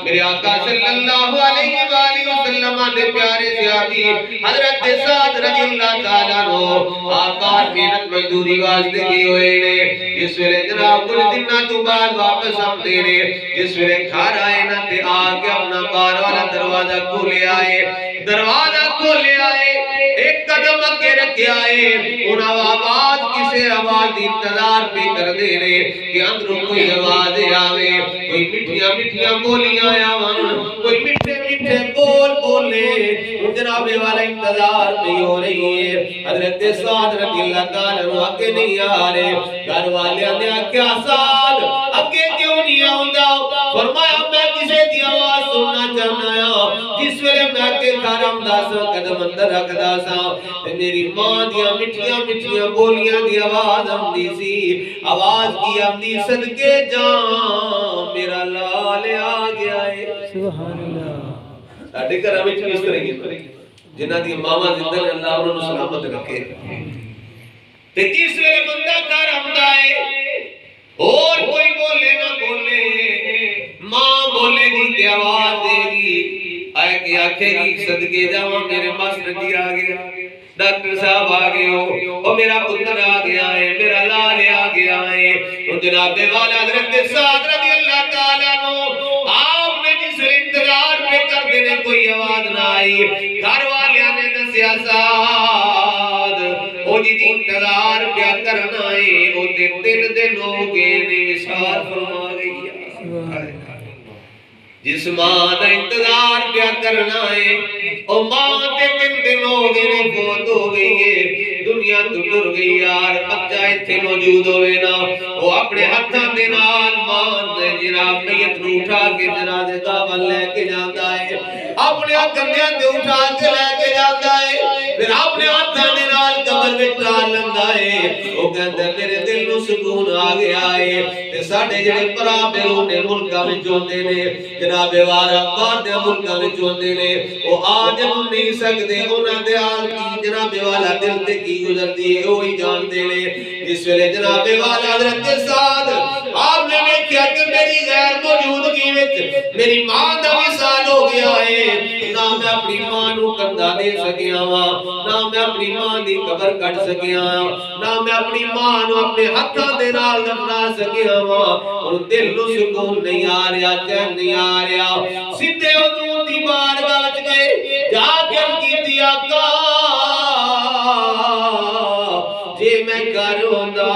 میرے آقا صلی اللہ علیہ وآلہ وسلم نے پیارے صحابی حضرت سعد رضی اللہ تعالیٰ عنہ آقا محنت مزدوری واسطے کی ہوئے نے جس ویلے جناب کچھ دنوں تو بعد واپس آتے نے جس ویلے گھر آئے نہ تے آ کے اپنا باہر والا دروازہ کھولے آئے ایک قدم اگے رکھے آئے انہاں آواز کسے آواز دی انتظار پہ کر دے رہے کہ اندروں کوئی آواز آوے کوئی مٹھیاں مٹھیاں بولیاں آوان کوئی مٹھے مٹھے بول بولے جناب والا انتظار پہ ہو رہی ہے حضرت سعد رضی اللہ تعالیٰ عنہ اگے نہیں آ رہے گھر والے نے کیا سعد اگے کیوں نہیں آؤندا فرمایا میں کسے دی آواز سننا چاہنا ہے جس ویلے میں کے گھر آمدا سا قدم اندر رکھدا سا میری ماں دیاں مٹھیاں مٹھیاں بولیاں دی آواز آمدی سی آواز کی آمدی صدقے جان میرا لال آ گیا ہے سبحان اللہ ساڈے گھراں وچ اس طرح ہی جنہاں دی ماواں زندہ نے اللہ انہاں نوں سلامت رکھے تے جس ویلے بندہ گھر آمدا ہے اور کوئی بولے نہ بولے ماں بولے گی کہ آواز دے گی آئے کہ آکھے گی صدقے جاواں میرے ماسٹر جی آ گیا ڈاکٹر صاحب آ گئے ہو اور میرا پتر آ گیا ہے میرا لال آ گیا ہے اور جناب والا حضرت سعد رضی اللہ تعالیٰ عنہ آپ نے جس انتظار پہ کر دینے کوئی آواز نہ آئی گھر والیاں نے دسیا سعد او جی انتظار پہ کرنا ہے او تین دن ہو گئے نے وصال فرما گئی جس ماں دا انتظار پیا کرنا ہے او ماں تے 3 دن ہو گئے نے فوت ہو گئی ہے دنیا تو ٹر گئی یار بچہ ایتھے موجود ہوئے نا او اپنے ہتھاں دے نال ماں نے جناب میت نوں اٹھا کے جنازے دا ول لے کے جاندا ہے اپنے کندھیاں تے اٹھا کے لے کے جاندا ہے پھر اپنے ہتھاں دے نال قبر وچ ڈال لیندا ہے او کہندا میرے دل نوں سکون آ گیا ہے تے ساڈے جڑے پرا بیرون ملکاں وچ ہوندے نے جناب والا باہر دے ملکاں وچ ہوندے نے او آج نہیں سکدے انہاں دے حال کی جناب والا دل تے کی گزردی ہے وہی جاندے نے جس ویلے جناب والا حضرت سعد آپ نے دیکھا کہ میری غیر موجودگی وچ میری ماں دا وصال ہو گیا ہے نہ میں اپنی ماں نوں کندھا دے سکیا ہاں نہ میں اپنی ماں دی قبر کٹ سکیا ہاں نہ میں اپنی ماں نوں اپنے ہتھاں دے نال دفنا سکیا ہاں اور دل نوں سکون نہیں آ رہا چین نہیں آ رہا سیدھے حضور دی بارگاہ وچ گئے جا کے کیتی آقا جے میں گھر ہوندا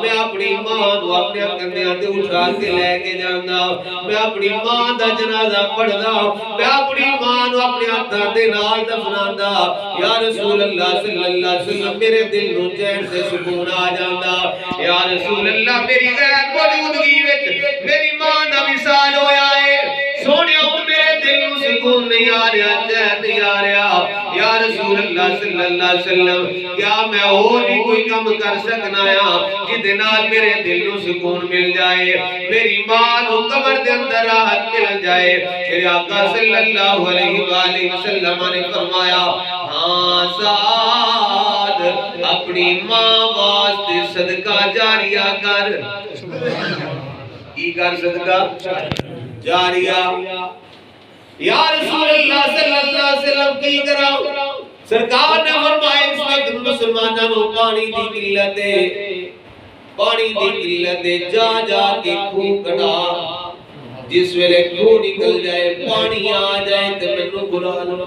میں اپنی ماں نوں اپنے کندھیاں تے اٹھا کے لے کے جاندا میں اپنی ماں دا جنازہ پڑھدا میں اپنی ماں نوں اپنے ہتھاں دے نال دفنادا یا رسول اللہ صلی اللہ علیہ وسلم میرے دل نوں چین تے سکون آ جاندا یا رسول اللہ میری غیر موجودگی وچ میری ماں دا وصال ہویا ہے سونیا میرے دل نوں سکون نہیں آ رہا چین نہیں آ رہا یا رسول اللہ صلی اللہ علیہ وسلم کیا میں اور بھی کوئی کم کر سکنا ہے جدے نال میرے دل نوں سکون مل جائے میری ماں نوں قبر دے اندر راحت مل جائے میرے آقا صلی اللہ علیہ وآلہ وسلم نے فرمایا ہاں سعد اپنی ماں واسطے صدقہ جاریہ کر کی کر صدقہ جاریہ یا رسول اللہ صلی اللہ علیہ وسلم کی کرا سرکار نے فرمایا اس وقت مسلمانوں کو پانی دی قلت ہے پانی دی قلت ہے جا جا کے کھو کٹا جس ویلے کھو نکل جائے پانی آ جائے تے مینوں بلا لو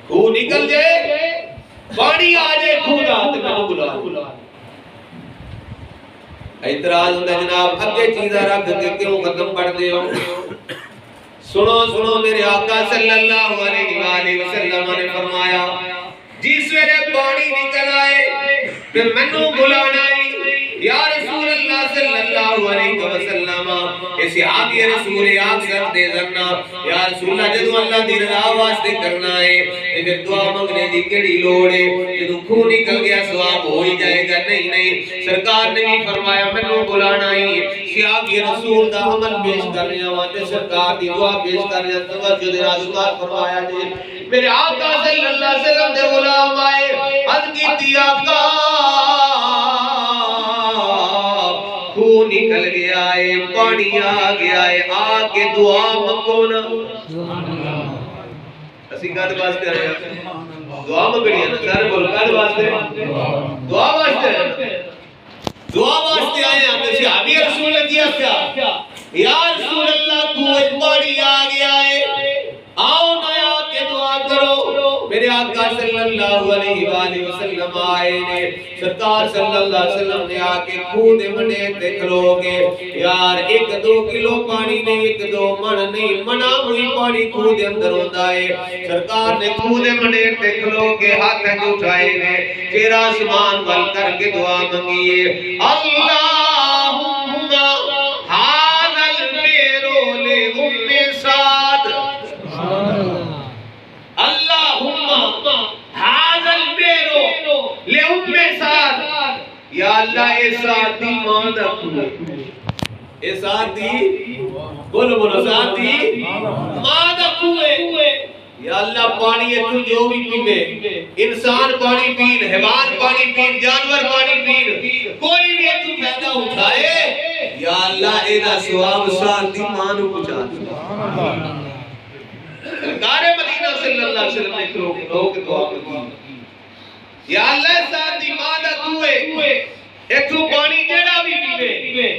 کھو نکل جائے پانی آ جائے کھو دا تے مینوں بلا لو اعتراض ہوندا جناب اگے چیزاں رکھ کے کیوں ختم پڑھدے ہو سنو سنو میرے آقا صلی اللہ علیہ وآلہ وسلم نے فرمایا جس ویلے پانی نکل آئے پھر مینوں بلانا یا رسول اللہ صلی اللہ علیہ وسلم اسی آگے رسول اکثر دے زننا یا رسول اللہ جدو اللہ دی رضا واسطے کرنا ہے پھر دعا منگنے دی کیڑی لوڑ ہے جدو خون نکل گیا ثواب ہو ہی جائے گا نہیں نہیں سرکار نے بھی فرمایا مینوں بلانا ہے سیاق رسول دا عمل پیش کر رہے ہیں تے سرکار دی دعا پیش کر رہے ہیں توجہ دے رسول فرمایا جی میرے آقا صلی اللہ علیہ وسلم دے غلام آئے عرض کیتی آقا خو خون نکل گیا ہے پانی آ گیا ہے آ کے دعا منگو نا اسی کہاں واسطے آئے دعا منگنی ہے نا سارے بول کہاں واسطے دعا واسطے دعا واسطے آئے ہیں تو صحابی رسول نے کیا کیا یا رسول اللہ کوئی پانی آ گیا ہے آؤ نیا کے دعا کرو میرے آقا صلی اللہ علیہ وآلہ وسلم آئے نے سرکار صلی اللہ علیہ وسلم نے آکے خود منڈے تے کھلو گے یار 1-2 کلو پانی نہیں 1-2 من نہیں منا ہوئی پانی خود اندر ہوتا ہے سرکار نے خود منڈے تے کھلو گے ہاتھ اٹھائے نے پھر آسمان وال کر کے دعا منگیے اللہم هذا البیر لأم سعد اللہم هذا البیر لأم سعد یا اللہ اے سعد دی ماں دا کھوئے اے سعد دی بولو بولو سعد دی ماں دا کھوئے یا اللہ پانی تو جو بھی پیوے انسان پانی پین حیوان پانی پین جانور پانی پین کوئی بھی تو پیدا اٹھائے یا اللہ اینا ثواب سعد دی ماں نو پہنچا دے سرکار مدینہ صلی اللہ علیہ وسلم نے کھلو کے دعا کی یا اللہ سعد دی ماں دا کوئے اتھو پانی جیڑا بھی پیوے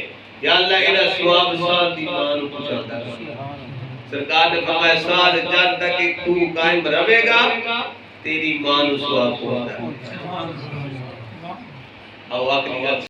یا اللہ اینا ثواب سعد دی ماں نو پہنچا دے سرکار نے فرمایا سعد جان تک کہ تو قائم رہے گا تیری ماں نو ثواب پہنچا دے او آخری